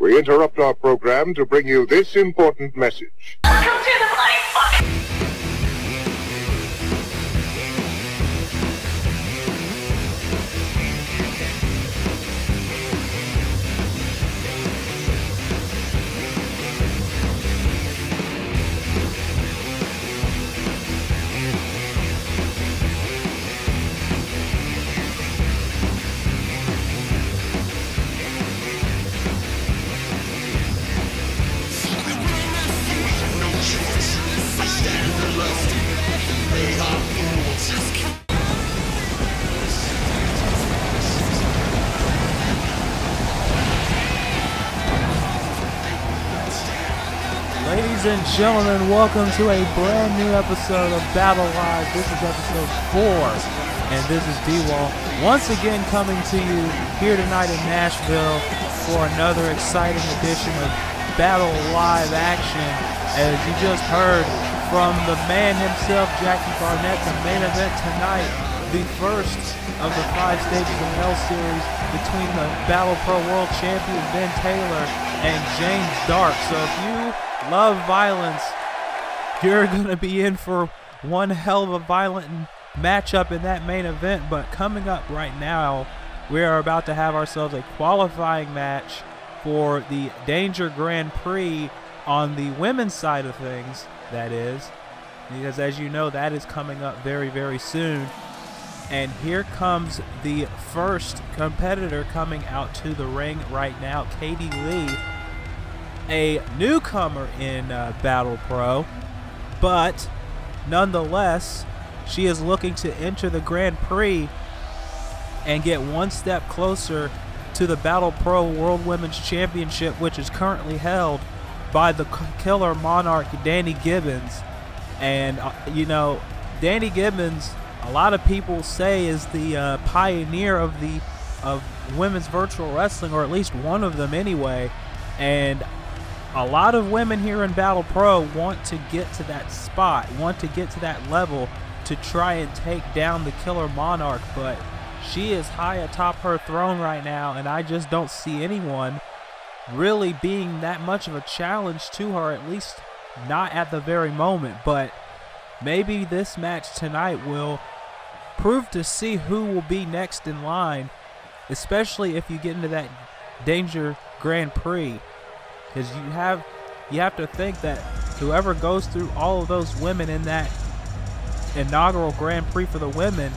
We interrupt our program to bring you this important message. Welcome to the bloody fuck. Ladies and gentlemen, welcome to a brand new episode of Battle Live. This is episode 4, and this is D-Wall once again coming to you here tonight in Nashville for another exciting edition of Battle Live action. As you just heard from the man himself, Jackie Barnett, the main event tonight, the first of the 5 stages of Hell Series between the Battle Pro World Champion Vin Taylor and James Dark. So if you love violence, you're going to be in for one hell of a violent matchup in that main event. But coming up right now, we are about to have ourselves a qualifying match for the Danger Grand Prix on the women's side of things, that is. Because as you know, that is coming up very, very soon. And here comes the first competitor coming out to the ring right now, Katie Lee, a newcomer in Battle Pro, but nonetheless, she is looking to enter the Grand Prix and get one step closer to the Battle Pro World Women's Championship, which is currently held by the Killer Monarch, Danny Gibbons. And, you know, Danny Gibbons, a lot of people say, is the pioneer of women's virtual wrestling, or at least one of them anyway. And a lot of women here in Battle Pro want to get to that spot, want to get to that level to try and take down the Killer Monarch, but she is high atop her throne right now, and I just don't see anyone really being that much of a challenge to her, at least not at the very moment. But maybe this match tonight will prove to see who will be next in line, especially if you get into that Danger Grand Prix. Because you have to think that whoever goes through all of those women in that inaugural Grand Prix for the women,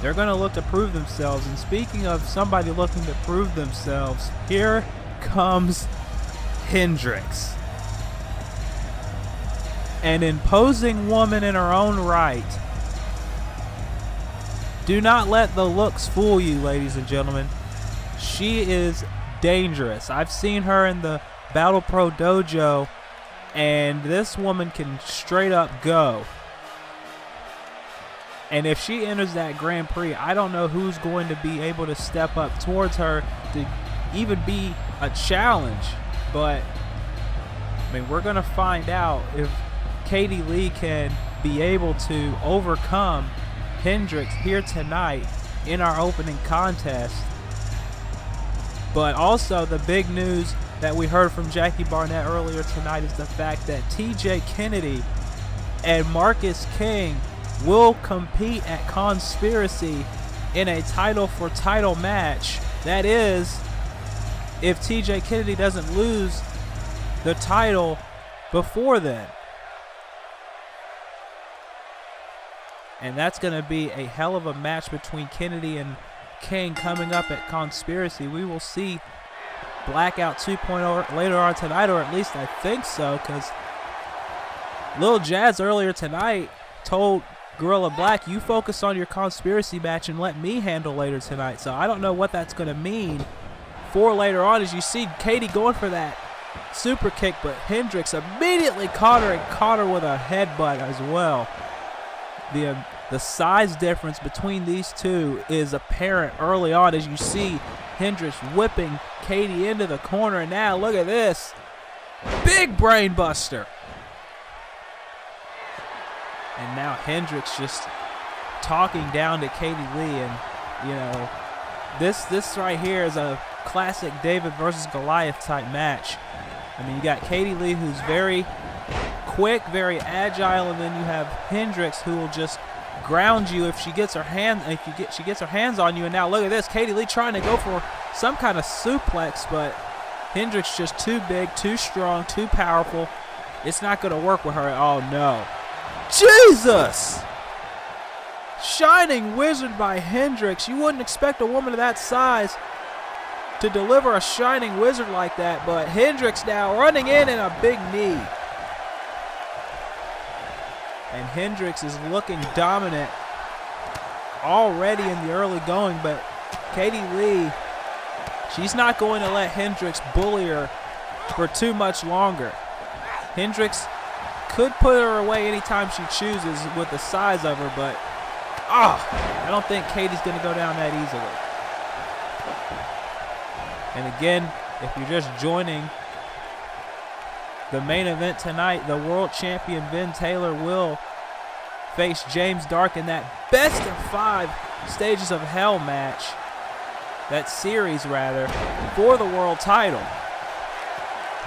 they're going to look to prove themselves. And speaking of somebody looking to prove themselves, here comes Hendrix. An imposing woman in her own right. Do not let the looks fool you, ladies and gentlemen. She is dangerous. I've seen her in the Battle Pro dojo, and this woman can straight up go. And if she enters that Grand Prix, I don't know who's going to be able to step up towards her to even be a challenge. But I mean, we're going to find out if Katie Lee can be able to overcome Hendrix here tonight in our opening contest. But also, the big news that we heard from Jackie Barnett earlier tonight is the fact that TJ Kennedy and Marcus King will compete at Conspiracy in a title for title match. That is, if TJ Kennedy doesn't lose the title before then. And that's going to be a hell of a match between Kennedy and King coming up at Conspiracy. We will see Blackout 2.0 later on tonight, or at least I think so, because Lil Jazz earlier tonight told Gorilla Black, you focus on your Conspiracy match and let me handle later tonight. So I don't know what that's going to mean for later on, as you see Katie going for that super kick, but Hendrix immediately caught her, and caught her with a headbutt as well. The size difference between these two is apparent early on, as you see Hendrix whipping Katie into the corner. And now look at this big brain buster. And now Hendrix just talking down to Katie Lee. And you know, this right here is a classic David versus Goliath type match. I mean, you got Katie Lee, who's very quick, very agile, and then you have Hendricks, who will just ground you if she gets her hands on you. And now look at this, Katie Lee trying to go for some kind of suplex, but Hendricks just too big, too strong, too powerful. It's not going to work with her. Oh no, Jesus! Shining Wizard by Hendricks. You wouldn't expect a woman of that size to deliver a Shining Wizard like that, but Hendricks now running in and a big knee. And Hendricks is looking dominant already in the early going, but Katie Lee, she's not going to let Hendricks bully her for too much longer. Hendricks could put her away anytime she chooses with the size of her, but I don't think Katie's going to go down that easily. And again, if you're just joining the main event tonight, the world champion Vin Taylor will face James Dark in that best of 5 stages of hell match, that series rather, for the world title.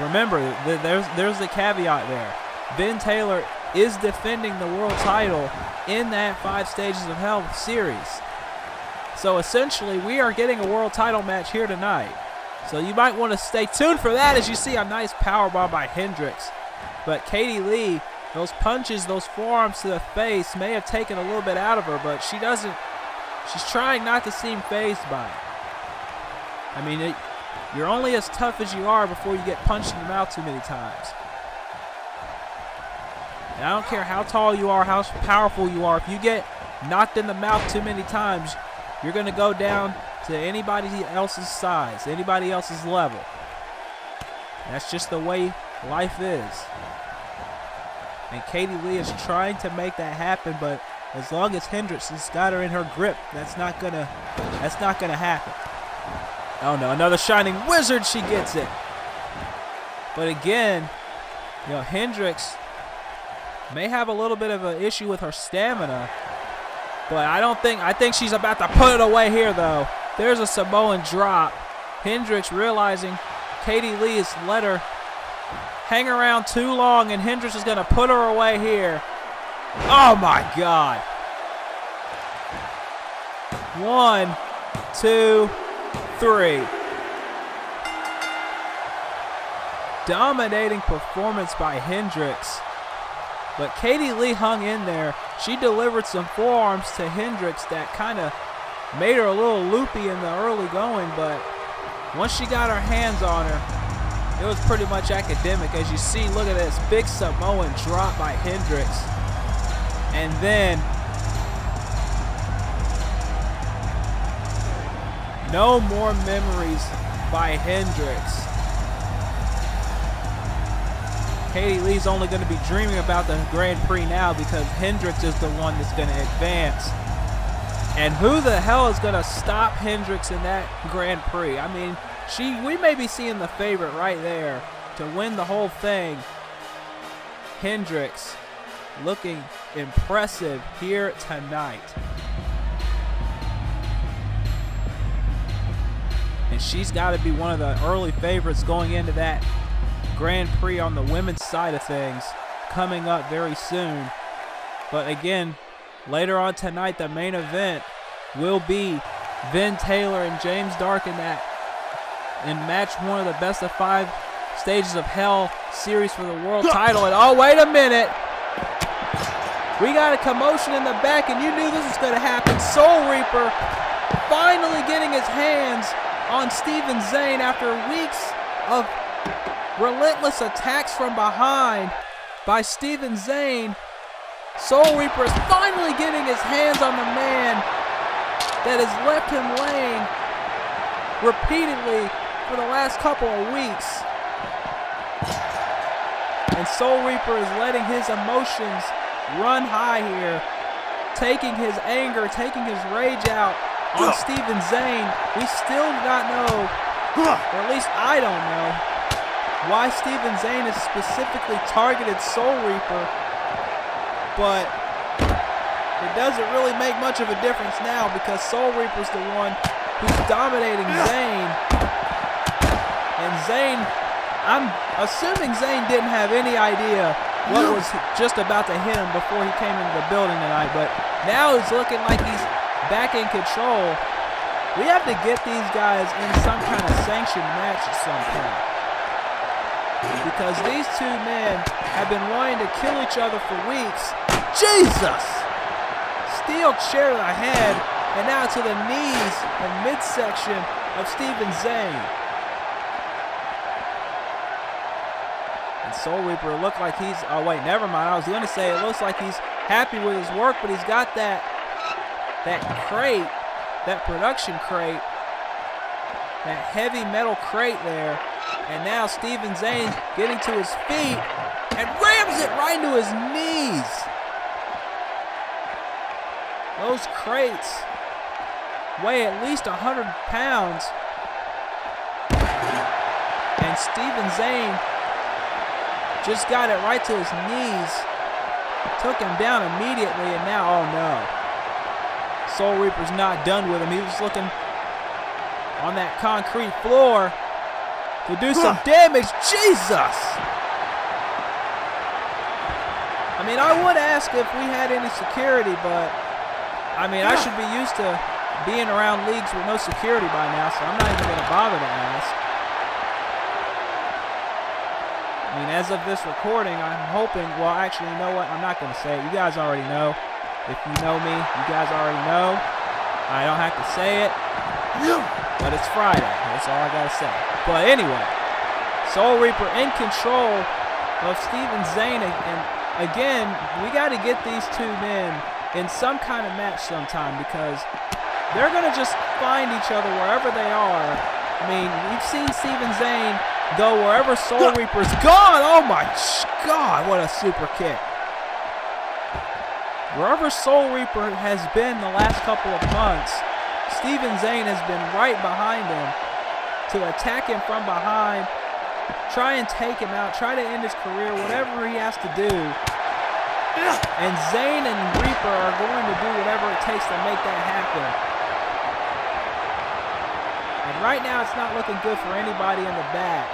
Remember, there's the caveat there. Vin Taylor is defending the world title in that 5 stages of hell series. So essentially, we are getting a world title match here tonight. So you might want to stay tuned for that as you see a nice powerbomb by Hendricks. But Katie Lee, those punches, those forearms to the face may have taken a little bit out of her, but she's trying not to seem fazed by it. I mean, you're only as tough as you are before you get punched in the mouth too many times. And I don't care how tall you are, how powerful you are, if you get knocked in the mouth too many times, you're going to go down to anybody else's size, anybody else's level. That's just the way life is. And Katie Lee is trying to make that happen, but as long as Hendricks has got her in her grip, that's not gonna happen. Oh no, another Shining Wizard, she gets it. But again, you know, Hendricks may have a little bit of an issue with her stamina, but I think she's about to put it away here though. There's a Samoan drop. Hendricks realizing Katie Lee has let her hang around too long, and Hendricks is going to put her away here. Oh my God. 1, 2, 3. Dominating performance by Hendricks. But Katie Lee hung in there. She delivered some forearms to Hendricks that kind of made her a little loopy in the early going, but once she got her hands on her, it was pretty much academic. As you see, look at this big Samoan drop by Hendricks. And then no more memories by Hendricks. Katie Lee's only going to be dreaming about the Grand Prix now because Hendricks is the one that's going to advance. And who the hell is going to stop Hendricks in that Grand Prix? I mean, we may be seeing the favorite right there to win the whole thing. Hendricks looking impressive here tonight. And she's got to be one of the early favorites going into that Grand Prix on the women's side of things coming up very soon. But again, later on tonight, the main event will be Vin Taylor and James Dark in match 1 of the best of 5 stages of hell series for the world title. And oh, wait a minute. We got a commotion in the back, and you knew this was going to happen. Soul Reaper finally getting his hands on Steven Zane after weeks of relentless attacks from behind by Steven Zane. Soul Reaper is finally getting his hands on the man that has left him laying repeatedly for the last couple of weeks. And Soul Reaper is letting his emotions run high here, taking his anger, taking his rage out on Steven Zane. We still do not know, or at least I don't know, why Steven Zane has specifically targeted Soul Reaper, but it doesn't really make much of a difference now because Soul Reaper's the one who's dominating Zane. Zayn, I'm assuming Zayn didn't have any idea what was just about to hit him before he came into the building tonight, but now he's looking like he's back in control. We have to get these guys in some kind of sanctioned match at some point, because these two men have been wanting to kill each other for weeks. Jesus! Steel chair to the head, and now to the knees and midsection of Steven Zayn. And Soul Reaper looked like he's, oh wait, never mind. I was going to say it looks like he's happy with his work, but he's got that crate, that production crate, that heavy metal crate there. And now Steven Zayn getting to his feet and rams it right into his knees. Those crates weigh at least 100 pounds. And Steven Zayn just got it right to his knees. Took him down immediately, and now, oh no. Soul Reaper's not done with him. He was looking on that concrete floor to do some damage. Jesus! I mean, I would ask if we had any security, but I mean, I should be used to being around leagues with no security by now, so I'm not even going to bother to ask. I mean, as of this recording, I'm hoping, well, actually, you know what? I'm not going to say it. You guys already know. If you know me, you guys already know. I don't have to say it, but it's Friday. That's all I got to say. But anyway, Soul Reaper in control of Steven Zayn, and again, we got to get these two men in some kind of match sometime, because they're going to just find each other wherever they are. I mean, we've seen Steven Zayn go wherever Soul Reaper's gone. Oh my God, what a super kick. Wherever Soul Reaper has been the last couple of months, Steven Zayn has been right behind him to attack him from behind, try and take him out, try to end his career, whatever he has to do. And Zayn and Reaper are going to do whatever it takes to make that happen. And right now it's not looking good for anybody in the back,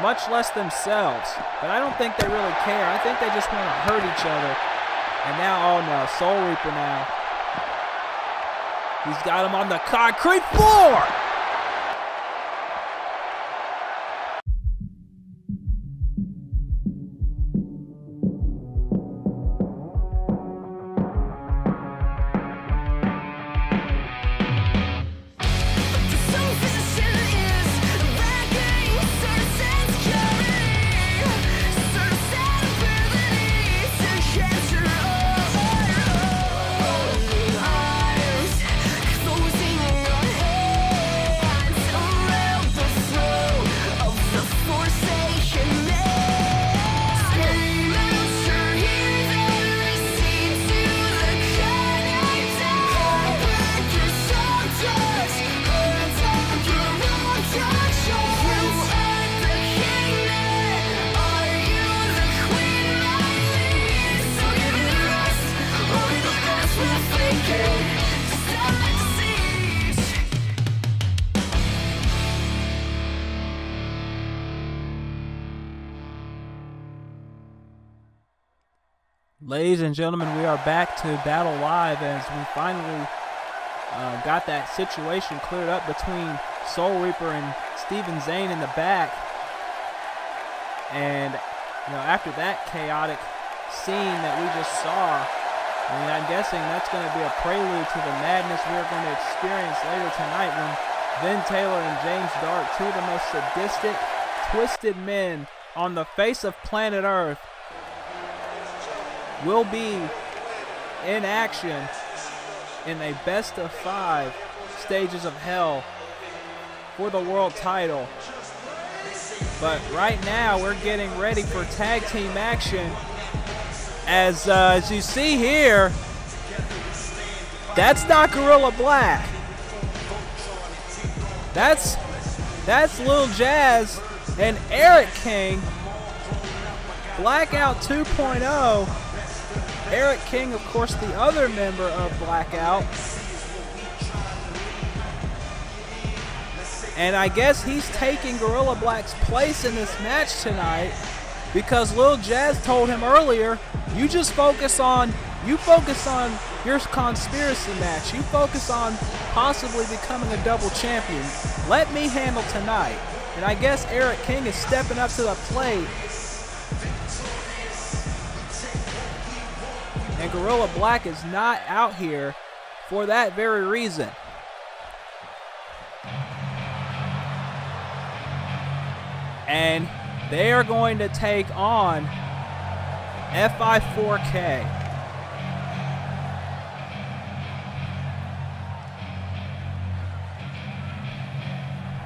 much less themselves. But I don't think they really care. I think they just want to hurt each other. And now, oh no, Soul Reaper now. He's got him on the concrete floor! Ladies and gentlemen, we are back to Battle Live as we finally got that situation cleared up between Soul Reaper and Steven Zayn in the back. And, you know, after that chaotic scene that we just saw, I mean, I'm guessing that's going to be a prelude to the madness we're going to experience later tonight when Vin Taylor and James Dark, two of the most sadistic, twisted men on the face of planet Earth, will be in action in a best-of-5 stages of hell for the world title. But right now, we're getting ready for tag team action. As you see here, that's not Gorilla Black. That's Lil Jazz and Eric King. Blackout 2.0. Eric King, of course, the other member of Blackout. And I guess he's taking Gorilla Black's place in this match tonight because Lil Jazz told him earlier, you just focus on your conspiracy match. You focus on possibly becoming a double champion. Let me handle tonight. And I guess Eric King is stepping up to the plate. And Gorilla Black is not out here for that very reason. And they are going to take on FI4K.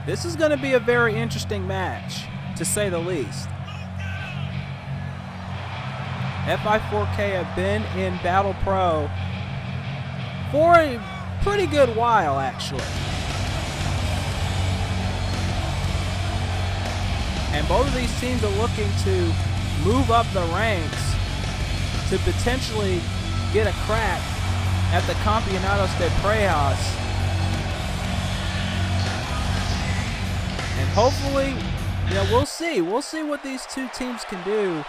This is going to be a very interesting match, to say the least. FI4K have been in Battle Pro for a pretty good while, actually. And both of these teams are looking to move up the ranks to potentially get a crack at the Campeonatos de Prejas. And hopefully, we'll see. We'll see what these two teams can do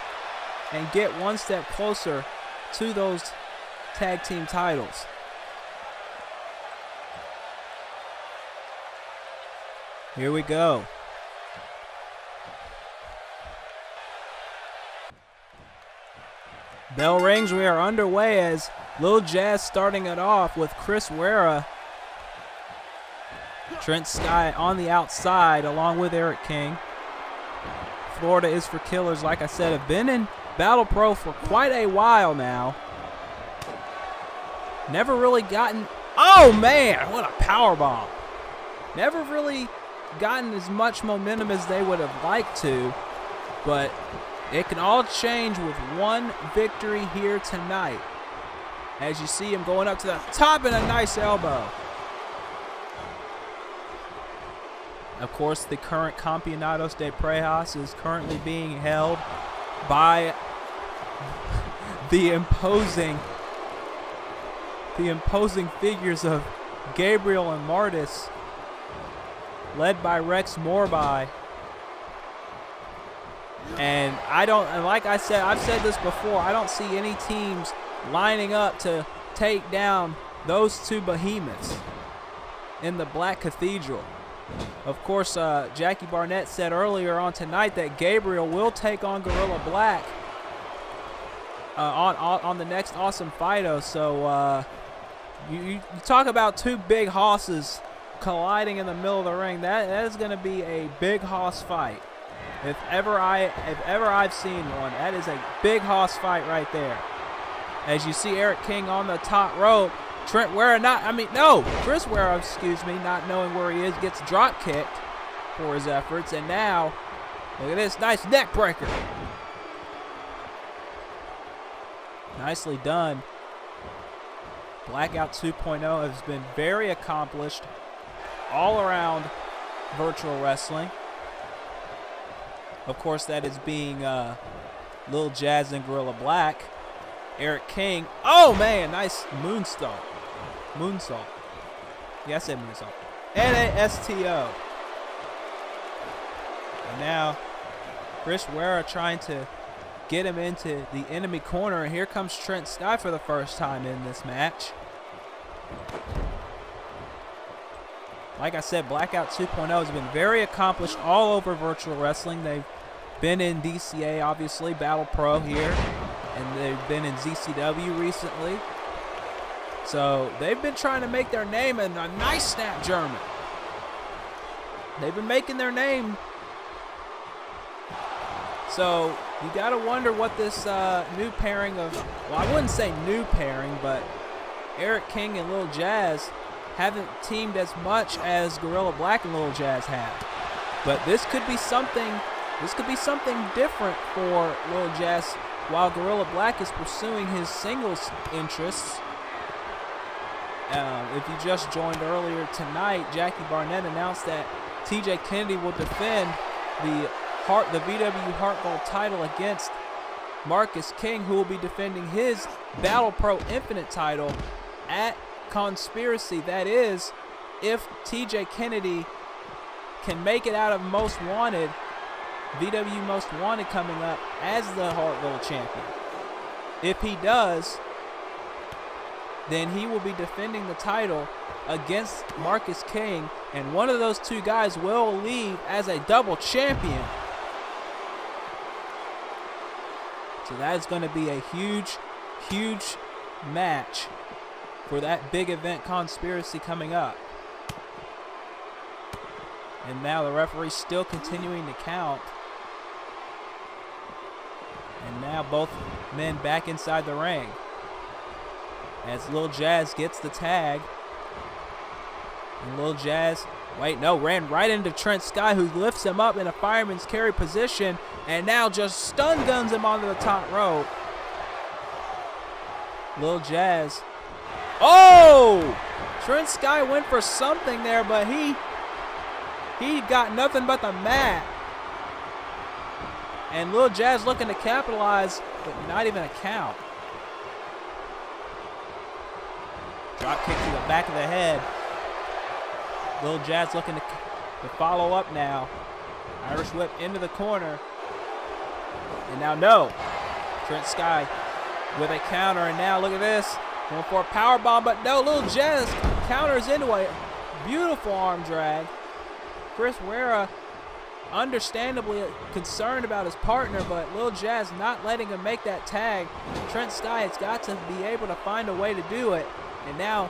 and get one step closer to those tag team titles. Here we go. Bell rings, we are underway as Lil Jazz starting it off with Chris Wera. Trent Sky on the outside along with Eric King. Florida is for Killers, like I said, have been in Battle Pro for quite a while now. Never really gotten, oh man, what a power bomb. Never really gotten as much momentum as they would have liked to, but it can all change with one victory here tonight. As you see him going up to the top and a nice elbow. Of course, the current Campeonatos de Prejas is currently being held by the imposing figures of Gabriel and Martis, led by Rex Morby. And like I said, I've said this before, I don't see any teams lining up to take down those two behemoths in the Black Cathedral. Of course, Jackie Barnett said earlier on tonight that Gabriel will take on Gorilla Black on the next Awesome Fido. So you talk about two big hosses colliding in the middle of the ring. That is going to be a big hoss fight. If ever I've seen one, that is a big hoss fight right there. As you see Eric King on the top rope, Trent Wera Chris Wera, excuse me, not knowing where he is, gets drop kicked for his efforts, and now look at this nice neck breaker. Nicely done. Blackout 2.0 has been very accomplished all around virtual wrestling. Of course, that is being Lil Jazz and Gorilla Black. Eric King, oh man, nice moonsault. Yeah, I said moonsault. And a STO. And now Chris Wera trying to get him into the enemy corner. And here comes Trent Sky for the first time in this match. Like I said, Blackout 2.0 has been very accomplished all over virtual wrestling. They've been in DCA, obviously, Battle Pro here. And they've been in ZCW recently. So they've been trying to make their name in a nice snap German. They've been making their name. So you got to wonder what this new pairing of, well, I wouldn't say new pairing, but Eric King and Lil Jazz haven't teamed as much as Gorilla Black and Lil Jazz have. But this could be something different for Lil Jazz while Gorilla Black is pursuing his singles interests. If you just joined earlier tonight, Jackie Barnett announced that TJ Kennedy will defend the VW Heart Gold title against Marcus King, who will be defending his Battle Pro Infinite title at Conspiracy. That is, if TJ Kennedy can make it out of Most Wanted, VW Most Wanted coming up as the Heart Gold champion. If he does, then he will be defending the title against Marcus King, and one of those two guys will leave as a double champion. So that is going to be a huge, huge match for that big event conspiracy coming up. And now the referee's still continuing to count. And now both men back inside the ring. As Lil Jazz gets the tag. And Lil Jazz, ran right into Trent Sky, who lifts him up in a fireman's carry position. And now just stun guns him onto the top rope. Lil Jazz. Oh! Trent Sky went for something there, but he got nothing but the mat. And Lil Jazz looking to capitalize, but not even a count. Drop kick to the back of the head. Lil Jazz looking to follow up now. Irish whip into the corner. And now no. Trent Sky with a counter, and now look at this. Going for a power bomb, but no, Lil Jazz counters into a beautiful arm drag. Chris Wera understandably concerned about his partner, but Lil Jazz not letting him make that tag. Trent Sky has got to be able to find a way to do it. And now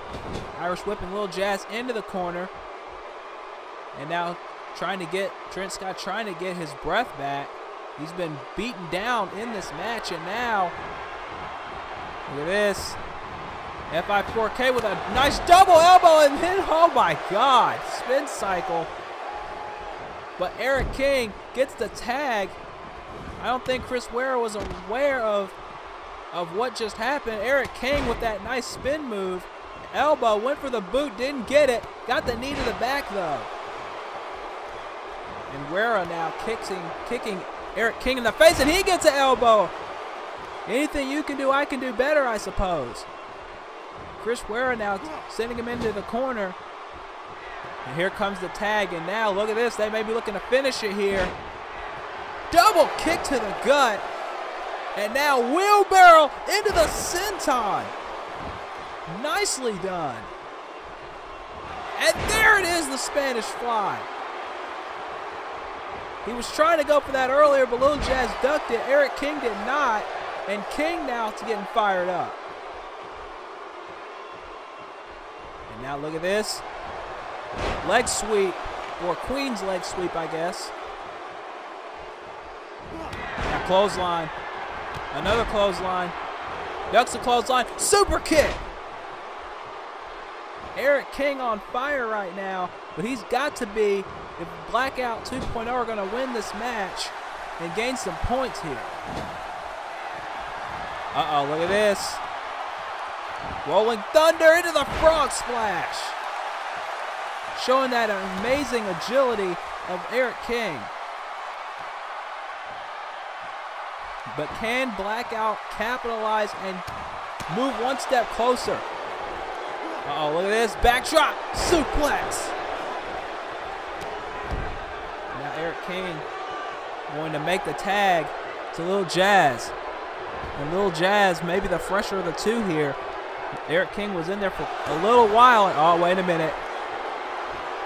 Irish whipping Lil Jazz into the corner. And now Trent Sky trying to get his breath back. He's been beaten down in this match, and now look at this. FI4K with a nice double elbow, and then, oh my God, spin cycle. But Eric King gets the tag. I don't think Chris Wera was aware of what just happened. Eric King with that nice spin move. Elbow, went for the boot, didn't get it. Got the knee to the back though. And Wera now kicking Eric King in the face, and he gets an elbow. Anything you can do, I can do better, I suppose. Chris Wera now sending him into the corner. And here comes the tag, and now look at this. They may be looking to finish it here. Double kick to the gut. And now wheelbarrow into the senton. Nicely done. And there it is, the Spanish Fly. He was trying to go for that earlier, but Lil Jazz ducked it. Eric King did not. And King now getting fired up. And now look at this. Leg sweep, or Queen's leg sweep, I guess. Now clothesline. Another clothesline. Ducks the clothesline. Super kick. Eric King on fire right now, but he's got to be, if Blackout 2.0 are going to win this match and gain some points here. Uh-oh, look at this. Rolling Thunder into the frog splash. Showing that amazing agility of Eric King. But can Blackout capitalize and move one step closer? Uh-oh, look at this. Backdrop suplex. Now Eric King going to make the tag to Lil Jazz. And Lil Jazz, maybe the fresher of the two here. Eric King was in there for a little while. And, oh, wait a minute.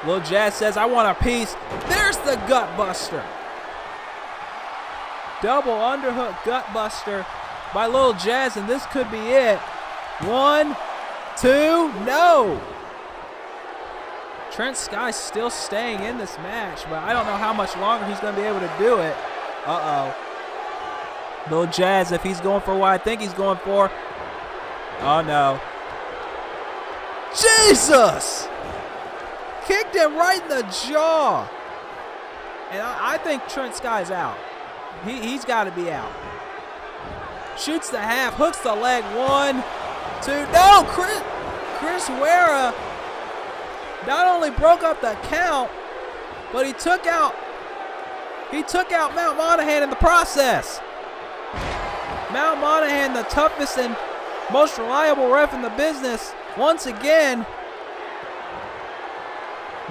Lil Jazz says, I want a piece. There's the gut buster. Double underhook gut buster by Lil Jazz, and this could be it. 1, 2, no. Trent Sky still staying in this match, but I don't know how much longer he's going to be able to do it. Uh-oh. Lil Jazz, if he's going for what I think he's going for. Oh, no. Jesus! Kicked him right in the jaw. And I think Trent Sky's out. He's got to be out. Shoots the half, hooks the leg. 1, 2. No, Chris Wera not only broke up the count, but he took out Mount Monaghan in the process. Mount Monaghan, the toughest and most reliable ref in the business, once again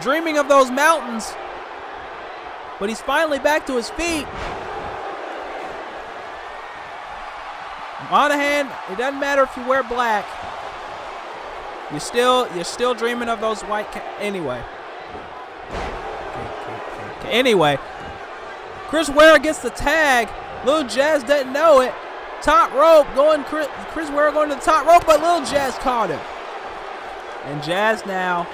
dreaming of those mountains but he's finally back to his feet. Monahan, it doesn't matter if you wear black. You're still dreaming of those white anyway. Okay. Anyway, Chris Ware gets the tag. Lil Jazz doesn't know it. Top rope going, Chris Ware going to the top rope, but Lil Jazz caught him. And Jazz now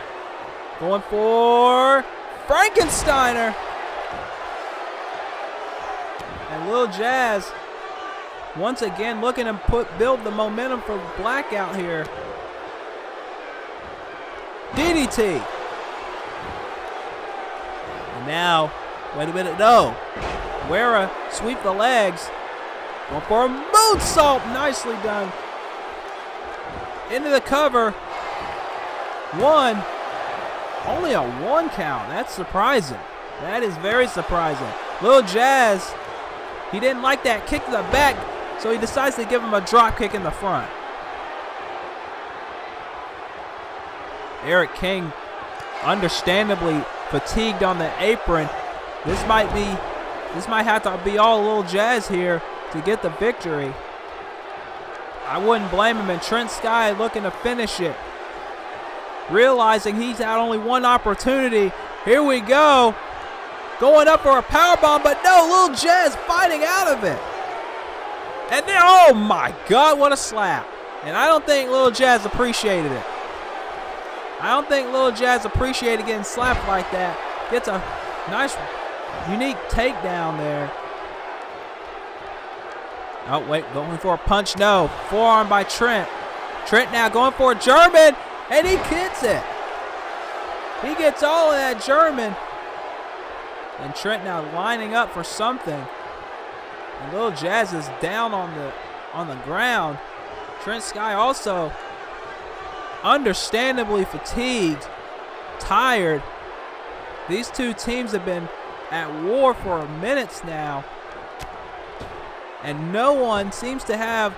going for Frankensteiner. And Lil Jazz once again looking to build the momentum for Blackout here. DDT. And now, wait a minute, no. Wera sweep the legs. Going for a moonsault. Nicely done. Into the cover. One. Only a 1 count. That's surprising. That is very surprising. Lil Jazz, he didn't like that kick to the back, so he decides to give him a drop kick in the front. Eric King, understandably fatigued on the apron. This might have to be all Lil Jazz here to get the victory. I wouldn't blame him. And Trent Sky looking to finish it, realizing he's had only one opportunity. Here we go. Going up for a powerbomb, but no, Lil Jazz fighting out of it. And then, oh my God, what a slap. And I don't think Lil Jazz appreciated it. I don't think Lil Jazz appreciated getting slapped like that. Gets a nice, unique takedown there. Oh, wait, going for a punch, no. Forearm by Trent. Trent now going for a German, and he gets it. He gets all of that German. And Trent now lining up for something. And Lil Jazz is down on the ground. Trent Sky also understandably fatigued, tired. These two teams have been at war for minutes now. And no one seems to have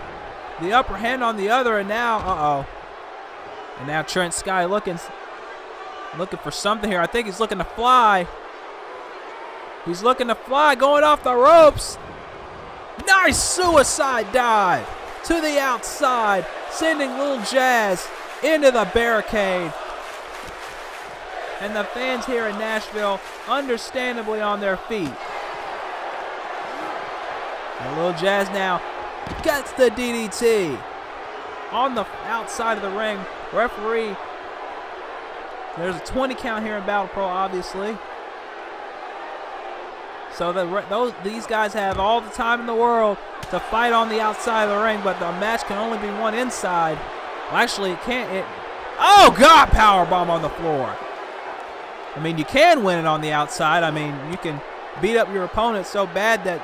the upper hand on the other. And now, And now Trent Sky looking for something here. I think he's looking to fly. He's looking to fly, going off the ropes. Nice suicide dive to the outside, sending Lil Jazz into the barricade. And the fans here in Nashville understandably on their feet. And Lil Jazz now gets the DDT on the outside of the ring. Referee, there's a 20 count here in Battle Pro, obviously. So these guys have all the time in the world to fight on the outside of the ring, but the match can only be won inside. Well, actually, it can't. Oh, God, powerbomb on the floor. I mean, you can win it on the outside. I mean, you can beat up your opponent so bad that,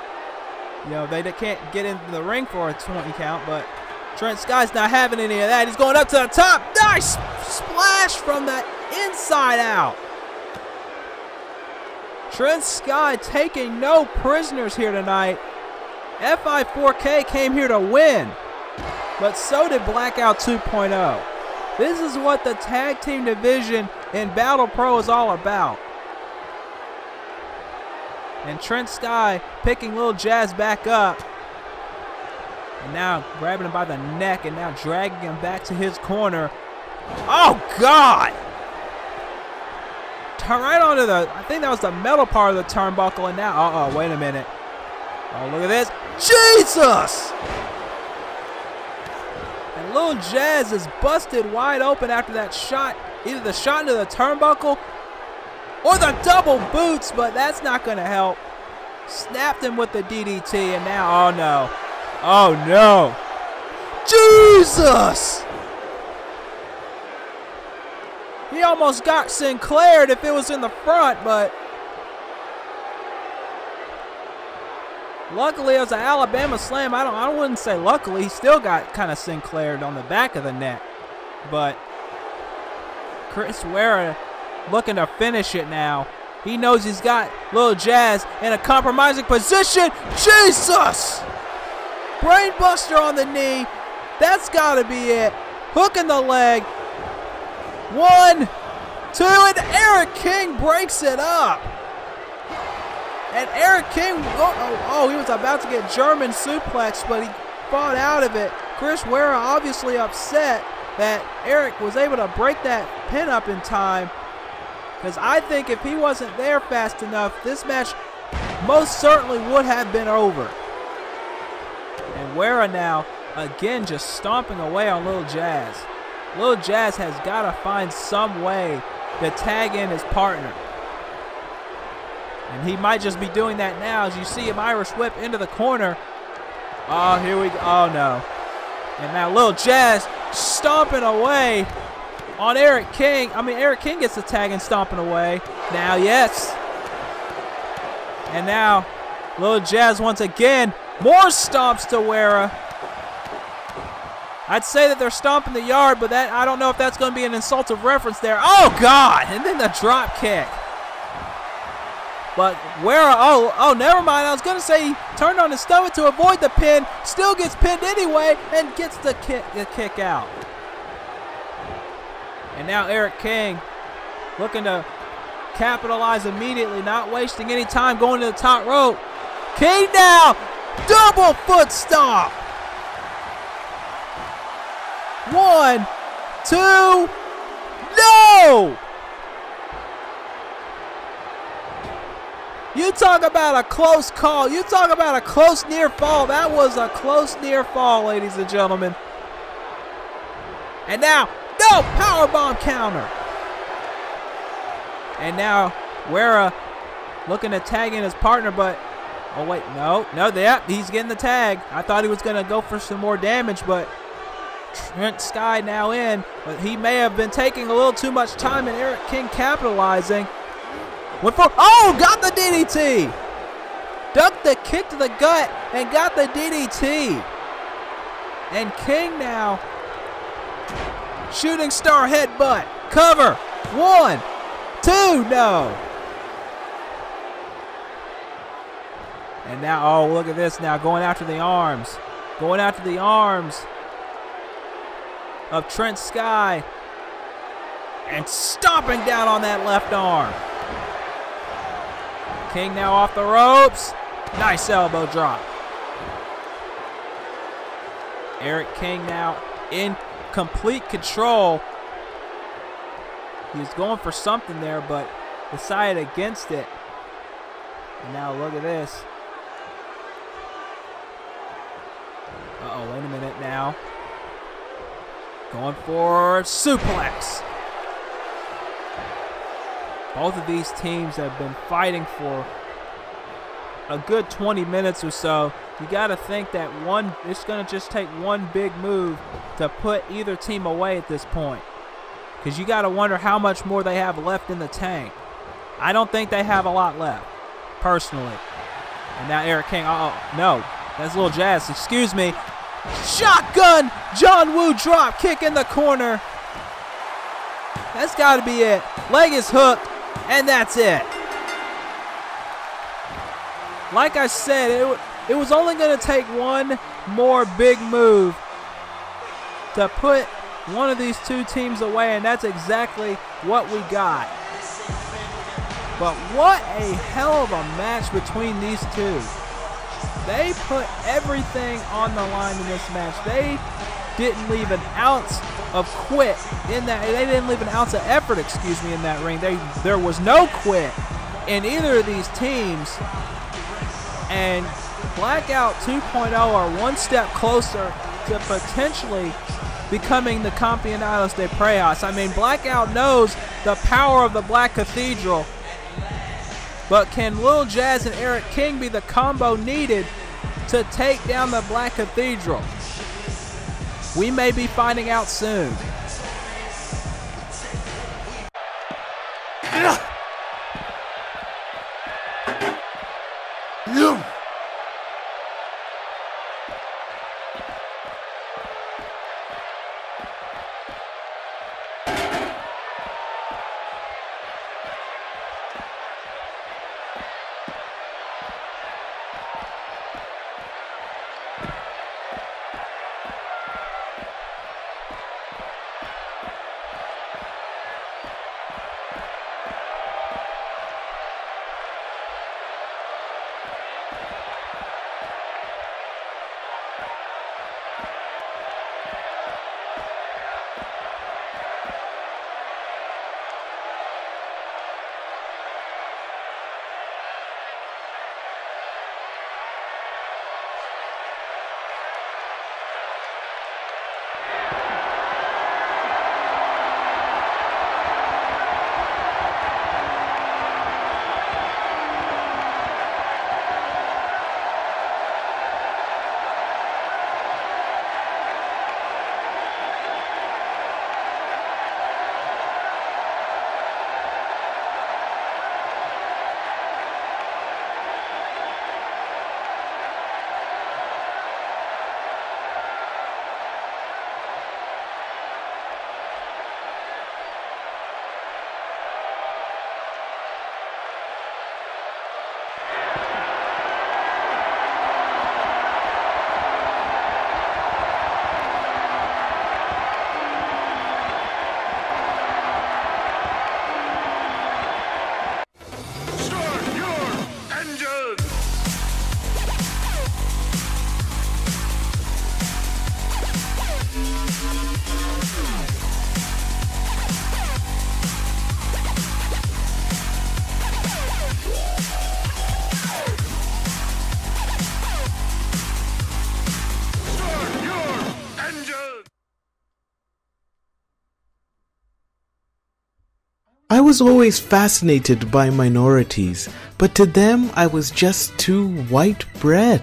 you know, they can't get into the ring for a 20 count, but Trent Sky's not having any of that. He's going up to the top. Nice splash from the inside out. Trent Sky taking no prisoners here tonight. FI4K came here to win, but so did Blackout 2.0. This is what the tag team division in Battle Pro is all about. And Trent Sky picking Lil Jazz back up. And now grabbing him by the neck and now dragging him back to his corner. Oh, God! Turn right onto I think that was the metal part of the turnbuckle, and now, wait a minute. Oh, look at this. Jesus! And Lil Jazz is busted wide open after that shot. Either the shot into the turnbuckle or the double boots, but that's not going to help. Snapped him with the DDT, and now, oh no. Oh no. Jesus! He almost got Sinclaired if it was in the front, but luckily it was an Alabama slam. I wouldn't say luckily. He still got kind of Sinclaired on the back of the neck. But Chris Ware looking to finish it now. He knows he's got Lil Jazz in a compromising position. Jesus! Brainbuster on the knee. That's got to be it. Hook in the leg. 1, 2, and Eric King breaks it up. And Eric King, he was about to get German suplex, but he fought out of it. Chris Ware obviously upset that Eric was able to break that pin up in time, because I think if he wasn't there fast enough, this match most certainly would have been over. And Ware now, again, just stomping away on Lil Jazz. Lil Jazz has got to find some way to tag in his partner. And he might just be doing that now as you see him Irish whip into the corner. Oh, here we go. Oh, no. And now Lil Jazz stomping away on Eric King. I mean, Eric King gets the tag and stomping away. Now, yes. And now Lil Jazz once again. More stomps to Wera. I'd say that they're stomping the yard, but I don't know if that's going to be an insultive reference there. Oh, God. And then the drop kick. But Wera, oh, never mind. I was going to say he turned on his stomach to avoid the pin. Still gets pinned anyway and gets the kick out. And now Eric King looking to capitalize immediately, not wasting any time going to the top rope. King now, double foot stomp. 1, 2, no! You talk about a close call. You talk about a close near fall. That was a close near fall, ladies and gentlemen. And now, no, powerbomb counter. And now, Wera looking to tag in his partner, but, oh wait, no, he's getting the tag. I thought he was going to go for some more damage, but Trent Sky now in. But he may have been taking a little too much time, and Eric King capitalizing. Went for, got the DDT. Ducked the kick to the gut and got the DDT. And King now, shooting star headbutt. Cover. 1, 2, no. And now, look at this now, going after the arms. Going after the arms of Trent Sky. And stomping down on that left arm. King now off the ropes. Nice elbow drop. Eric King now in complete control. He was going for something there, but decided against it. And now look at this. Wait a minute now. Going for suplex. Both of these teams have been fighting for a good 20 minutes or so. You got to think that it's going to just take one big move to put either team away at this point. Because you got to wonder how much more they have left in the tank. I don't think they have a lot left, personally. And now Eric King, no, that's Lil Jazz, excuse me. Shotgun John Woo drop kick in the corner. That's got to be it. Leg is hooked. And that's it. Like I said, it was only going to take one more big move to put one of these two teams away, and that's exactly what we got. But what a hell of a match between these two. They put everything on the line in this match. They didn't leave an ounce of quit in that. They didn't leave an ounce of effort, excuse me, in that ring. There was no quit in either of these teams. And Blackout 2.0 are one step closer to potentially becoming the Campeonatos de Preas. I mean, Blackout knows the power of the Black Cathedral. But can Lil Jazz and Eric King be the combo needed to take down the Black Cathedral? We may be finding out soon. was always fascinated by minorities, but to them I was just too white bread.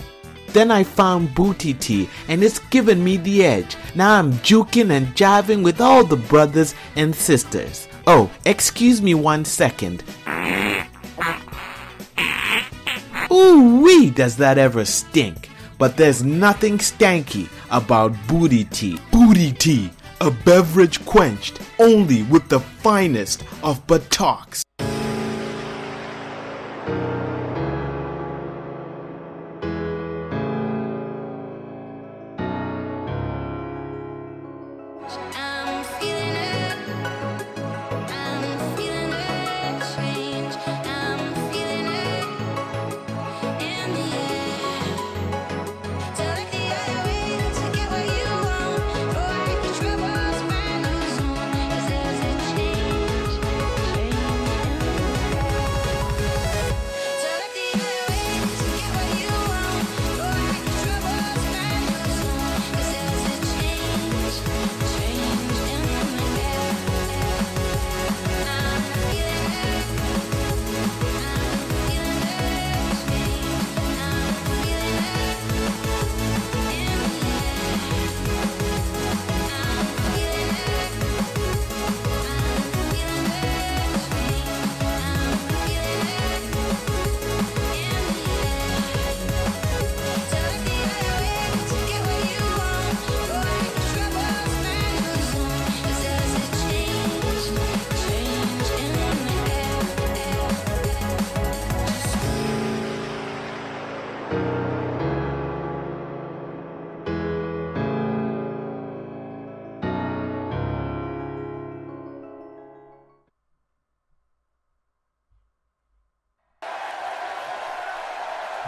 Then I found Booty Tea, and it's given me the edge. Now I'm juking and jiving with all the brothers and sisters. Oh, excuse me 1 second. Ooh-wee, does that ever stink. But there's nothing stanky about Booty Tea. Booty Tea, a beverage quenched only with the finest of buttocks.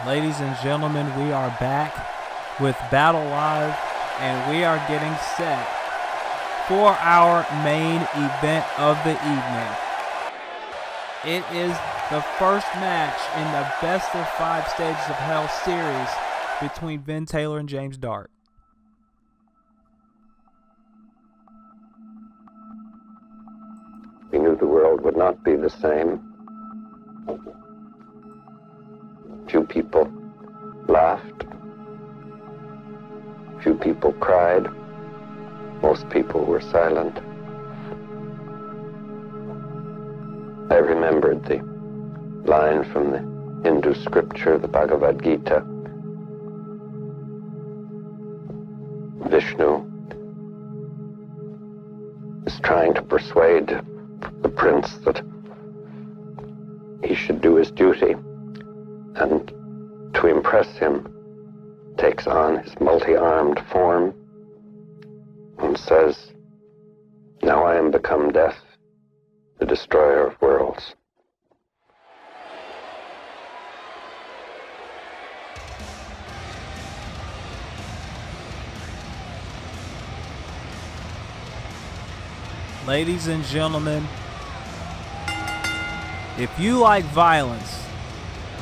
Ladies and gentlemen, we are back with Battle Live, and we are getting set for our main event of the evening. It is the first match in the Best of 5 Stages of Hell series between Vin Taylor and James Dart. We knew the world would not be the same. Few people laughed. Few people cried. Most people were silent. I remembered the line from the Hindu scripture, the Bhagavad Gita. Vishnu is trying to persuade the prince that he should do his duty, and to impress him takes on his multi-armed form and says, "Now I am become death, the destroyer of worlds." Ladies and gentlemen, if you like violence,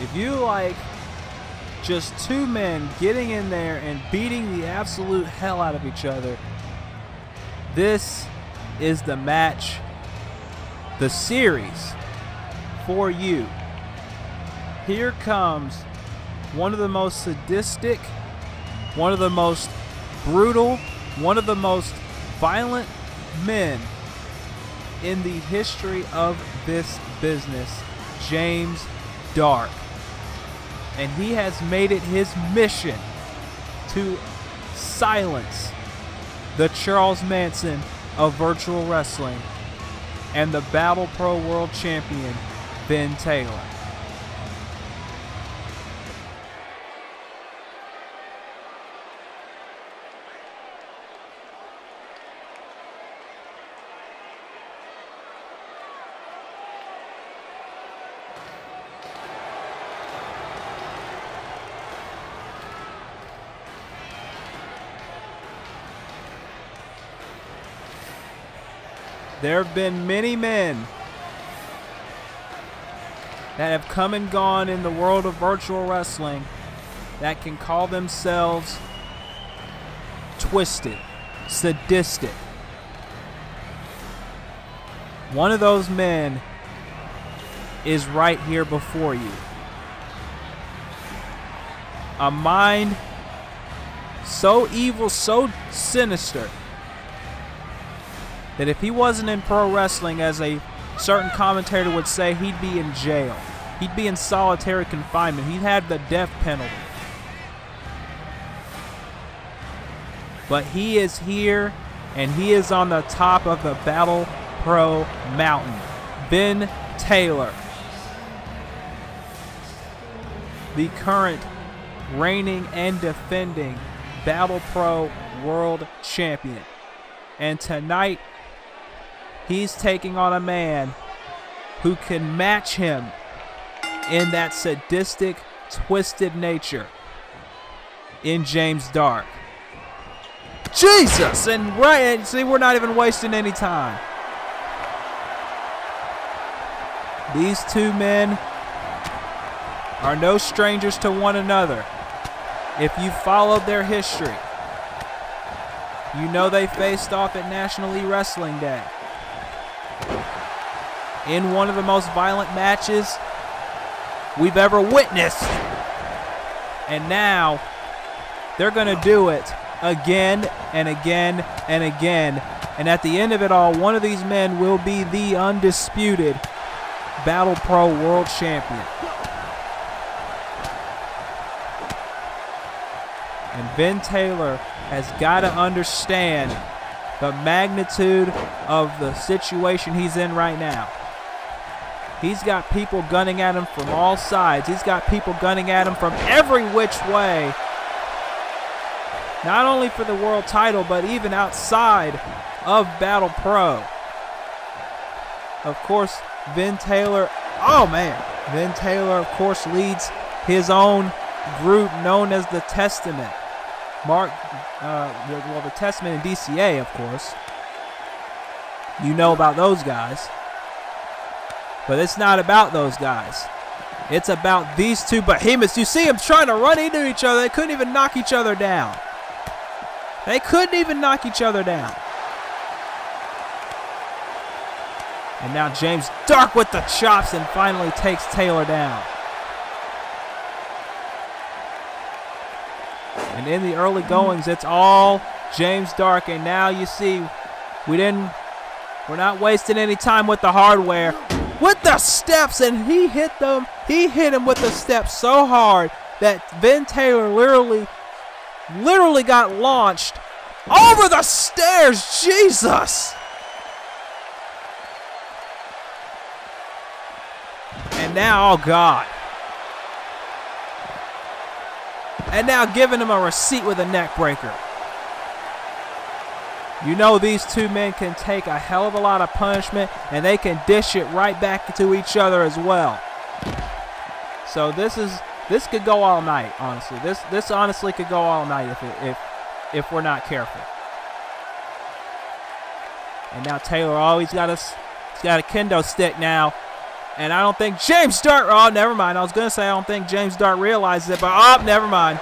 if you like just two men getting in there and beating the absolute hell out of each other, this is the match, the series for you. Here comes one of the most sadistic, one of the most brutal, one of the most violent men in the history of this business, James Dart. And he has made it his mission to silence the Charles Manson of virtual wrestling and the Battle Pro World Champion, Vin Taylor. There have been many men that have come and gone in the world of virtual wrestling that can call themselves twisted, sadistic. One of those men is right here before you. A mind so evil, so sinister, that if he wasn't in pro wrestling, as a certain commentator would say, he'd be in jail. He'd be in solitary confinement. He'd have the death penalty. But he is here, and he is on the top of the Battle Pro mountain. Vin Taylor, the current reigning and defending Battle Pro World Champion. And tonight, he's taking on a man who can match him in that sadistic, twisted nature in James Dark. Jesus! And see, we're not even wasting any time. These two men are no strangers to one another. If you followed their history, you know they faced off at National E-Wrestling Day in one of the most violent matches we've ever witnessed. And now they're going to do it again and again and again. And at the end of it all, one of these men will be the undisputed Battle Pro World Champion. And Vin Taylor has got to understand the magnitude of the situation he's in right now. He's got people gunning at him from all sides. He's got people gunning at him from every which way. Not only for the world title, but even outside of Battle Pro. Of course, Vin Taylor, Vin Taylor, of course, leads his own group known as the Testament. The Testament and DCA, of course. You know about those guys. But it's not about those guys. It's about these two behemoths. You see them trying to run into each other. They couldn't even knock each other down. They couldn't even knock each other down. And now James Dark with the chops and finally takes Taylor down. And in the early goings, it's all James Dark. And now you see, we're not wasting any time with the hardware. With the steps, and he hit him with the steps so hard that Vin Taylor literally got launched over the stairs. Jesus! And now, oh God. And now giving him a receipt with a neck breaker. You know these two men can take a hell of a lot of punishment, and they can dish it right back to each other as well. So this could go all night, honestly. This honestly could go all night if we're not careful. And now Taylor, he's got a kendo stick now. And I don't think James Dark, oh, never mind. I was going to say I don't think James Dark realizes it, but oh, never mind.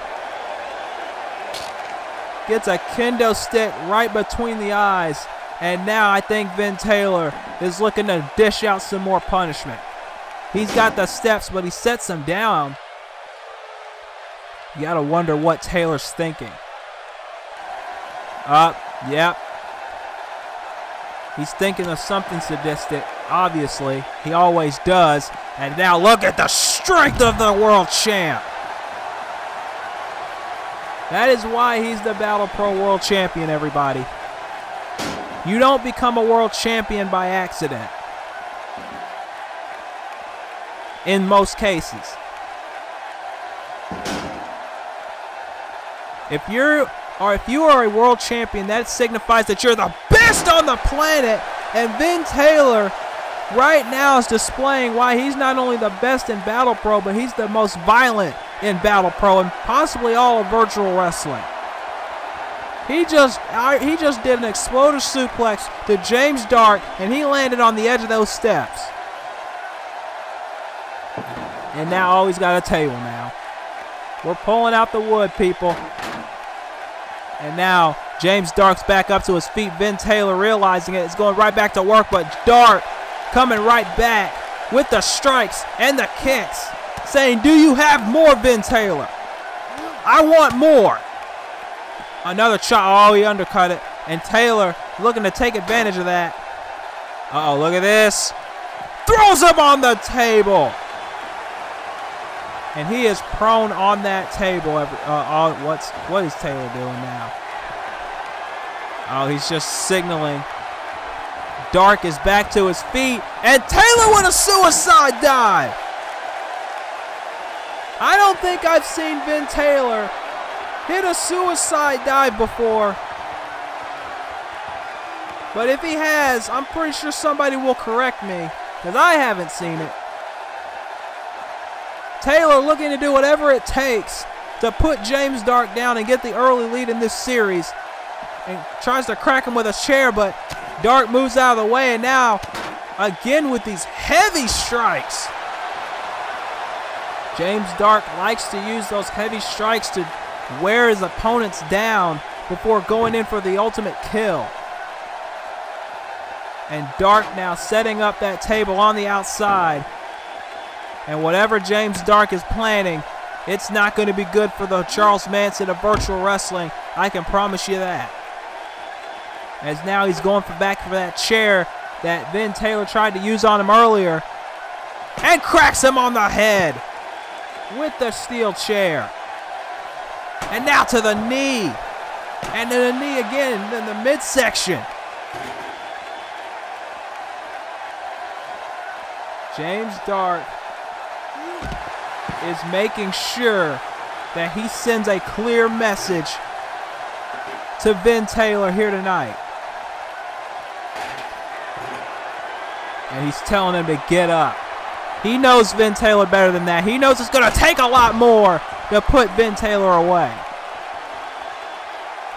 Gets a kendo stick right between the eyes. And now I think Vin Taylor is looking to dish out some more punishment. He's got the steps, but he sets them down. You got to wonder what Taylor's thinking. Yep. He's thinking of something sadistic, obviously. He always does. And now look at the strength of the world champ. That is why he's the Battle Pro World Champion, everybody. You don't become a world champion by accident. In most cases. If you are a world champion, that signifies that you're the best on the planet. And Vin Taylor right now is displaying why he's not only the best in Battle Pro, but he's the most violent in Battle Pro and possibly all of virtual wrestling. He just did an exploder suplex to James Dark, and he landed on the edge of those steps. And now, he's got a table now. We're pulling out the wood, people. And now James Dark's back up to his feet. Vin Taylor realizing it is going right back to work, but Dark coming right back with the strikes and the kicks, saying, do you have more, Vin Taylor? I want more. Another shot. Oh, he undercut it. And Taylor looking to take advantage of that. Uh-oh, look at this. Throws him on the table. And he is prone on that table. What is Taylor doing now? Oh, he's just signaling. Dark is back to his feet. And Taylor with a suicide dive. I don't think I've seen Vin Taylor hit a suicide dive before. But if he has, I'm pretty sure somebody will correct me, because I haven't seen it. Taylor looking to do whatever it takes to put James Dark down and get the early lead in this series. And tries to crack him with a chair, but Dark moves out of the way. And now, again with these heavy strikes. James Dark likes to use those heavy strikes to wear his opponents down before going in for the ultimate kill. And Dark now setting up that table on the outside. And whatever James Dark is planning, it's not going to be good for the Charles Manson of virtual wrestling. I can promise you that. As now he's going back for that chair that Vin Taylor tried to use on him earlier. And cracks him on the head with the steel chair. And now to the knee. And to the knee again in the midsection. James Dark is making sure that he sends a clear message to Vin Taylor here tonight. And he's telling him to get up. He knows Vin Taylor better than that. He knows it's going to take a lot more to put Vin Taylor away.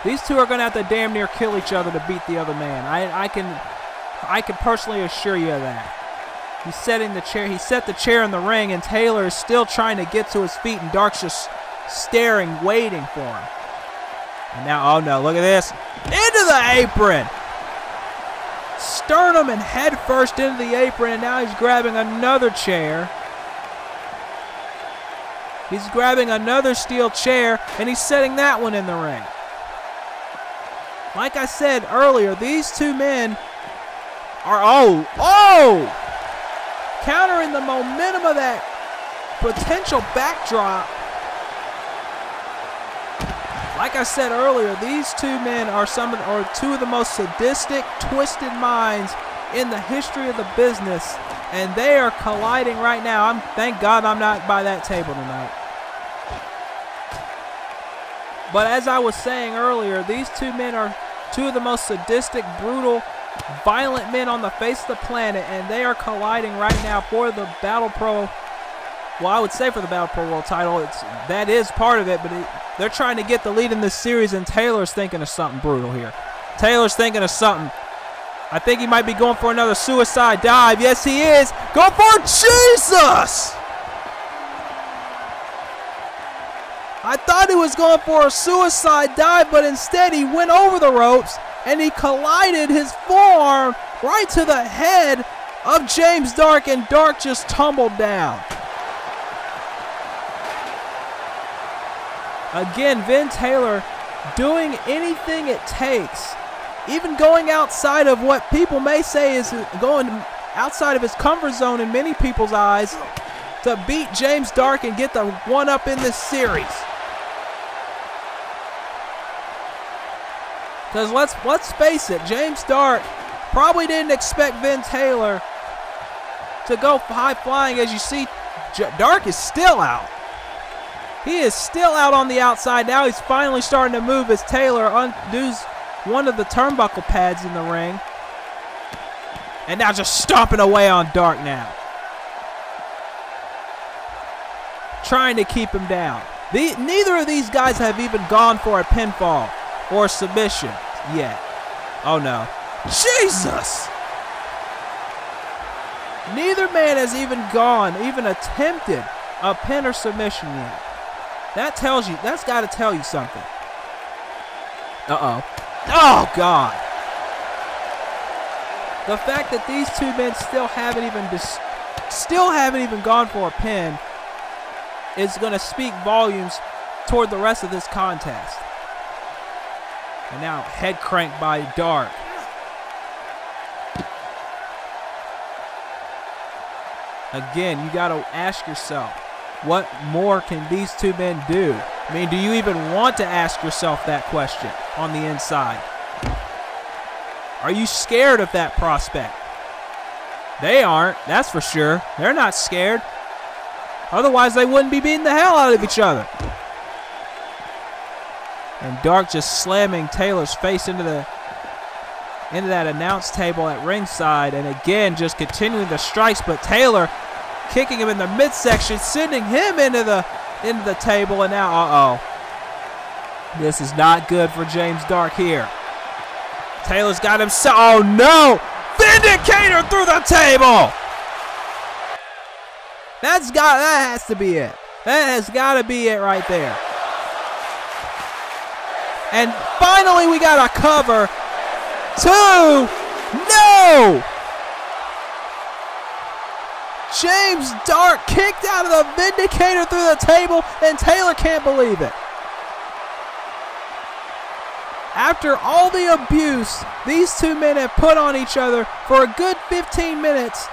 These two are going to have to damn near kill each other to beat the other man. I can personally assure you of that. He's setting the chair. He set the chair in the ring, and Taylor is still trying to get to his feet, and Dark's just staring, waiting for him. And now, oh no, look at this. Into the apron. Sternum and head first into the apron, and now he's grabbing another chair. He's grabbing another steel chair, and he's setting that one in the ring. Like I said earlier, these two men are, countering the momentum of that potential backdrop. Like I said earlier, these two men are two of the most sadistic, twisted minds in the history of the business, and they are colliding right now. Thank God I'm not by that table tonight. But as I was saying earlier, these two men are two of the most sadistic, brutal, violent men on the face of the planet, and they are colliding right now for the Battle Pro. Well, I would say for the Battle Pro World title. That is part of it, but they're trying to get the lead in this series, and Taylor's thinking of something brutal here. Taylor's thinking of something. I think he might be going for another suicide dive. Yes, he is. Go for Jesus! I thought he was going for a suicide dive, but instead he went over the ropes and he collided his forearm right to the head of James Dark, and Dark just tumbled down. Again, Vin Taylor doing anything it takes, even going outside of what people may say is going outside of his comfort zone in many people's eyes, to beat James Dark and get the one-up in this series. Because let's face it, James Dark probably didn't expect Vin Taylor to go high-flying. As you see, Dark is still out. He is still out on the outside. Now he's finally starting to move as Taylor undoes one of the turnbuckle pads in the ring. And now just stomping away on Dark now. Trying to keep him down. Neither of these guys have even gone for a pinfall or submission yet. Oh no. Jesus! Neither man has even attempted a pin or submission yet. That's got to tell you something. Uh-oh. Oh, God. The fact that these two men still haven't even still haven't even gone for a pin is going to speak volumes toward the rest of this contest. And now head crank by Dark. Again, you got to ask yourself, what more can these two men do? I mean, do you even want to ask yourself that question on the inside? Are you scared of that prospect? They aren't, that's for sure. They're not scared. Otherwise, they wouldn't be beating the hell out of each other. And Dark just slamming Taylor's face into that announce table at ringside, and again just continuing the strikes, but Taylor kicking him in the midsection, sending him into the table, and now this is not good for James Dark here. Taylor's got himself, oh no! Vindicator through the table! That has to be it. That has got to be it right there. And finally we got a cover. 2, no! James Dark kicked out of the Vindicator through the table, and Taylor can't believe it. After all the abuse these two men have put on each other for a good 15 minutes,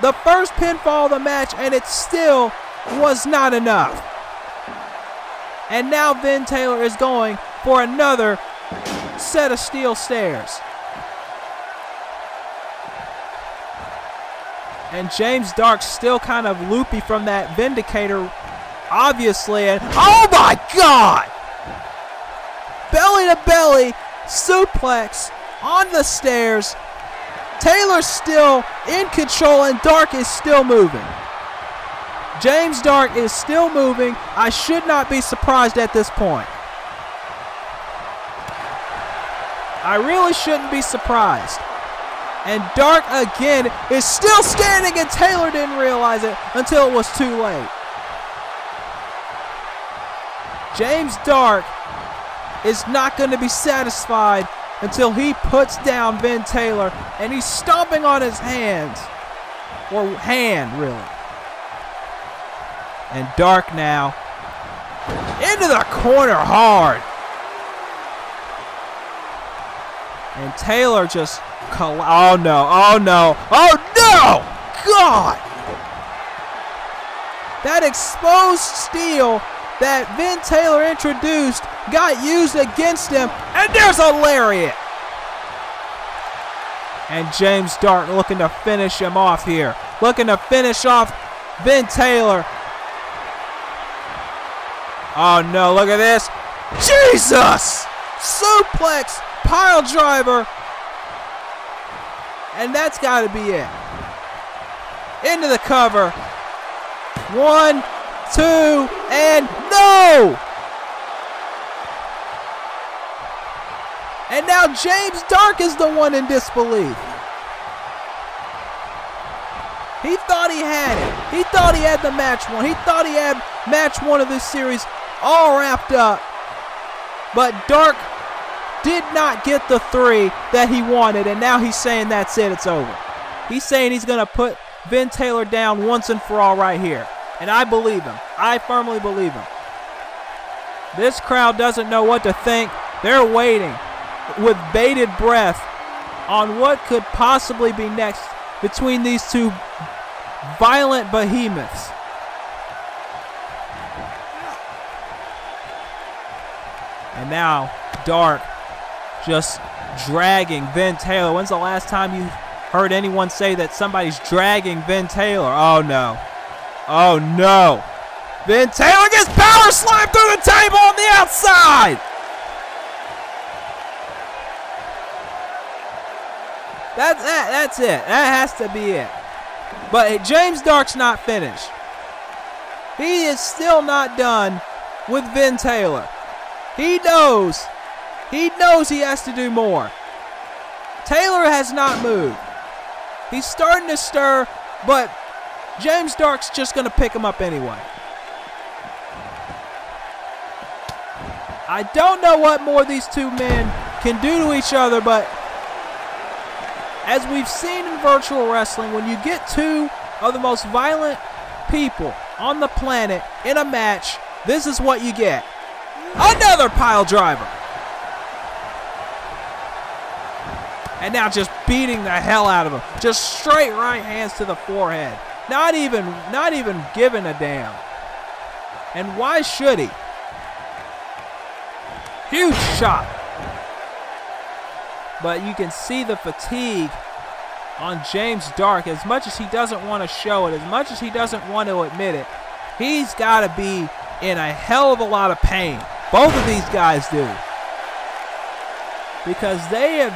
the first pinfall of the match, and it still was not enough. And now Vin Taylor is going for another set of steel stairs. And James Dark still kind of loopy from that Vindicator, obviously, and oh my God! Belly to belly suplex on the stairs. Taylor's still in control, and Dark is still moving. James Dark is still moving. I should not be surprised at this point. I really shouldn't be surprised. And Dark again is still standing, and Taylor didn't realize it until it was too late. James Dark is not going to be satisfied until he puts down Vin Taylor, and he's stomping on his hands, or hand really. And Dark now into the corner hard. And Taylor just, oh no, oh no, oh no! God! That exposed steel that Vin Taylor introduced got used against him, and there's a lariat. And James Dark looking to finish him off here. Looking to finish off Vin Taylor. Oh no, look at this. Jesus! Suplex, pile driver. And that's got to be it. Into the cover. 1, 2, and no! And now James Dark is the one in disbelief. He thought he had it. He thought he had the match won. He thought he had match 1 of this series all wrapped up. But Dark did not get the 3 that he wanted, and now he's saying that's it, it's over. He's saying he's going to put Vin Taylor down once and for all right here. And I believe him. I firmly believe him. This crowd doesn't know what to think. They're waiting with bated breath on what could possibly be next between these two violent behemoths. And now Dark just dragging Vin Taylor. When's the last time you heard anyone say that somebody's dragging Vin Taylor? Oh no. Oh no. Vin Taylor gets power slammed through the table on the outside. That's it. That has to be it. But James Dark's not finished. He is still not done with Vin Taylor. He knows he has to do more. Taylor has not moved. He's starting to stir, but James Dark's just going to pick him up anyway. I don't know what more these two men can do to each other, but As we've seen in virtual wrestling, when you get two of the most violent people on the planet in a match, this is what you get. Another pile driver. And now just beating the hell out of him. Just straight right hands to the forehead. Not even giving a damn. And why should he? Huge shot. But you can see the fatigue on James Dark. As much as he doesn't want to show it, as much as he doesn't want to admit it, he's got to be in a hell of a lot of pain. Both of these guys do. Because they have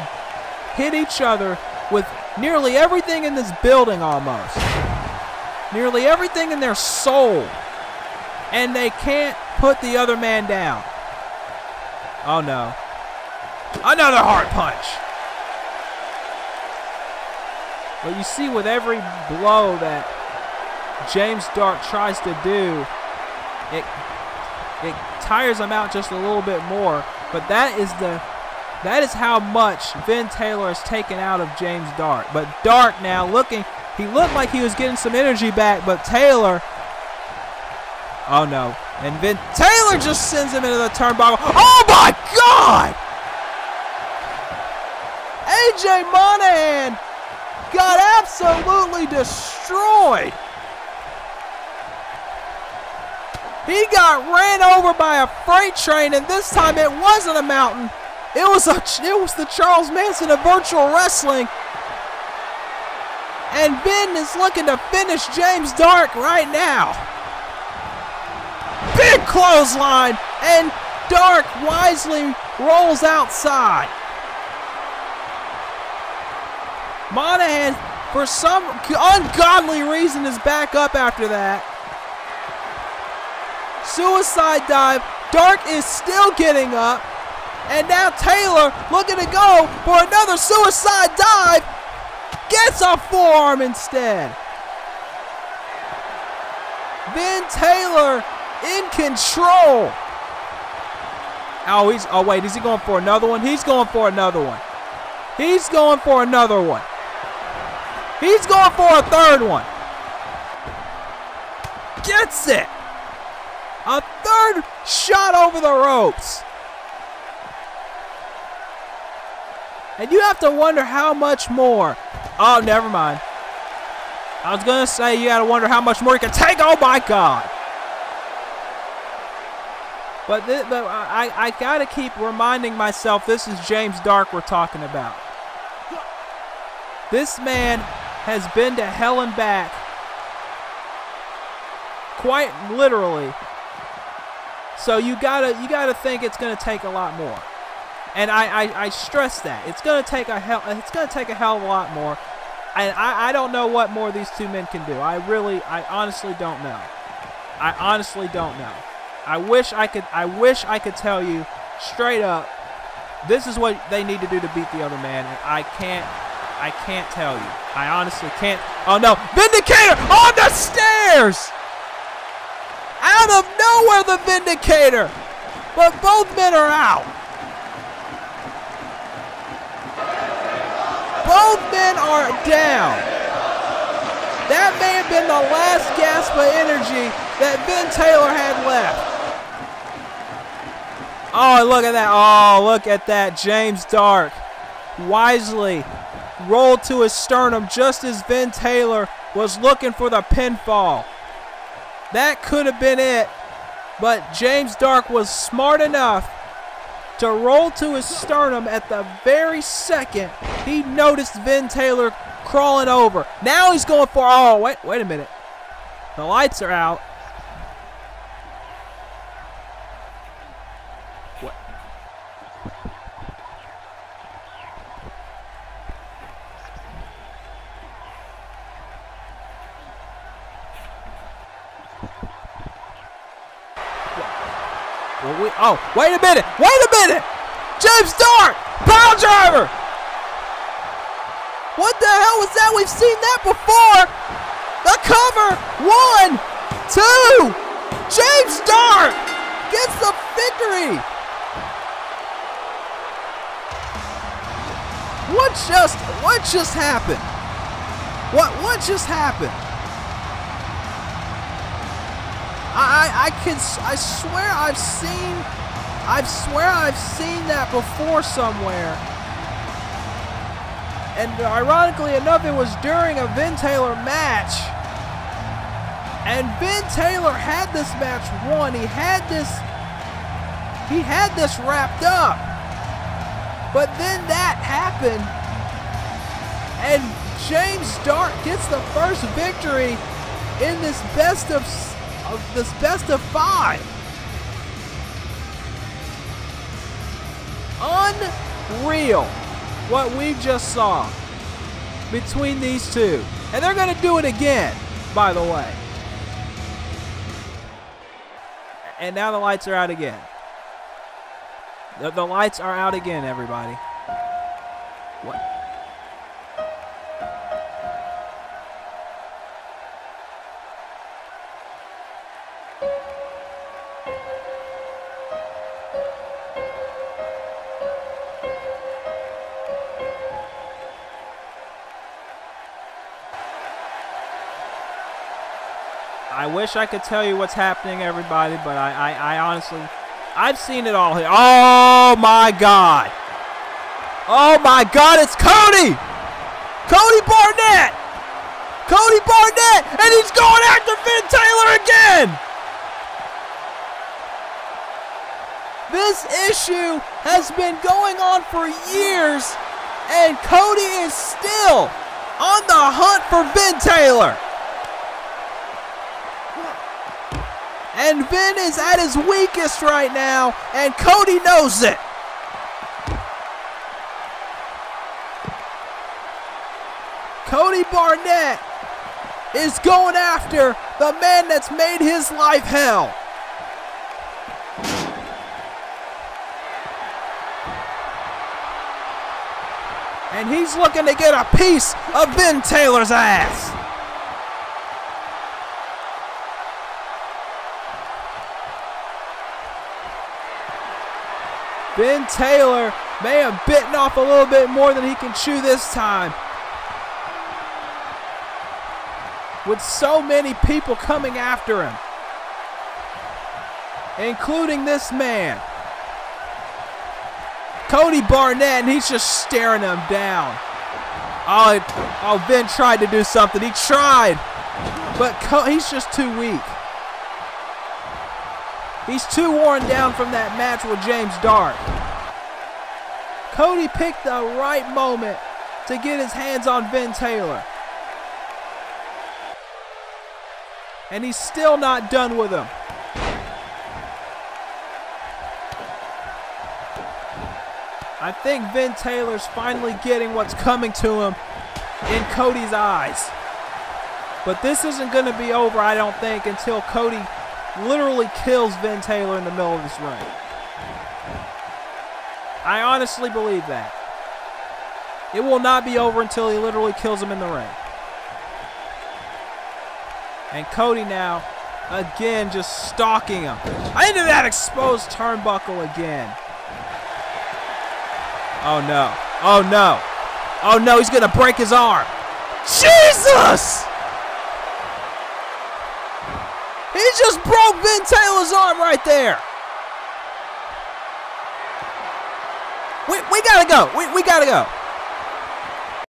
hit each other with nearly everything in this building almost. Nearly everything in their soul. And they can't put the other man down. Oh no. Another hard punch. But you see with every blow that James Dark tries to do, it tires him out just a little bit more. But that is how much Vin Taylor has taken out of James Dark. But Dark now he looked like he was getting some energy back, but Taylor, oh no. And Vin Taylor just sends him into the turnbuckle. Oh my God! AJ Monahan got absolutely destroyed. He got ran over by a freight train, and this time it wasn't a mountain. It was the Charles Manson of virtual wrestling. And Vin is looking to finish James Dark right now. Big clothesline, and Dark wisely rolls outside. Monahan, for some ungodly reason, is back up after that. Suicide dive. Dark is still getting up. And now Taylor looking to go for another suicide dive. Gets a forearm instead. Vin Taylor in control. Oh, wait, is he going for another one? He's going for another one. He's going for another one. He's going for a third one. Gets it. A third shot over the ropes. And you have to wonder how much more. Oh, never mind. I was going to say you got to wonder how much more he can take. Oh, my God. But I got to keep reminding myself this is James Dark we're talking about. This man has been to hell and back. Quite literally. So you gotta think it's going to take a lot more. And I stress that. It's going to take a hell of a lot more. And I don't know what more these two men can do. I honestly don't know. I honestly don't know. I wish I could tell you straight up this is what they need to do to beat the other man, and I can't tell you. I honestly can't. Oh no, Vindicator on the stairs! Out of nowhere, the Vindicator! But both men are out. Both men are down. That may have been the last gasp of energy that Vin Taylor had left. Oh, look at that. Oh, look at that. James Dark wisely rolled to his sternum just as Vin Taylor was looking for the pinfall. That could have been it, but James Dark was smart enough to roll to his sternum at the very second he noticed Vin Taylor crawling over. Now he's going for, oh, wait a minute. The lights are out. What? Oh, wait a minute! Wait a minute! James Dark! Pile driver! What the hell was that? We've seen that before! The cover! 1, 2! James Dark gets the victory! What What just happened? What just happened? I swear I've seen that before somewhere. And ironically enough, it was during a Vin Taylor match. And Vin Taylor had this match won. He had this wrapped up. But then that happened. And James Dart gets the first victory in this best of 5. Unreal what we just saw between these two. And they're going to do it again, by the way. And now the lights are out again. The lights are out again, everybody. What? I wish I could tell you what's happening, everybody, but I honestly, I've seen it all here. Oh my God! Oh my God! It's Cody! Cody Barnett! Cody Barnett, and he's going after Vin Taylor again! This issue has been going on for years, and Cody is still on the hunt for Vin Taylor. And Vin is at his weakest right now, and Cody knows it. Cody Barnett is going after the man that's made his life hell. And he's looking to get a piece of Vin Taylor's ass. Vin Taylor may have bitten off a little bit more than he can chew this time. With so many people coming after him, including this man, Cody Barnett, and he's just staring him down. Oh, Vin tried to do something. He tried, but he's just too weak. He's too worn down from that match with James Dart. Cody picked the right moment to get his hands on Vin Taylor. And he's still not done with him. I think Vin Taylor's finally getting what's coming to him in Cody's eyes. But this isn't going to be over, I don't think, until Cody literally kills Vin Taylor in the middle of this ring. I honestly believe that. It will not be over until he literally kills him in the ring. And Cody now, again, just stalking him. Into that exposed turnbuckle again. Oh no. Oh no. Oh no, he's going to break his arm. Jesus! He just broke Vin Taylor's arm right there. We gotta go. We gotta go.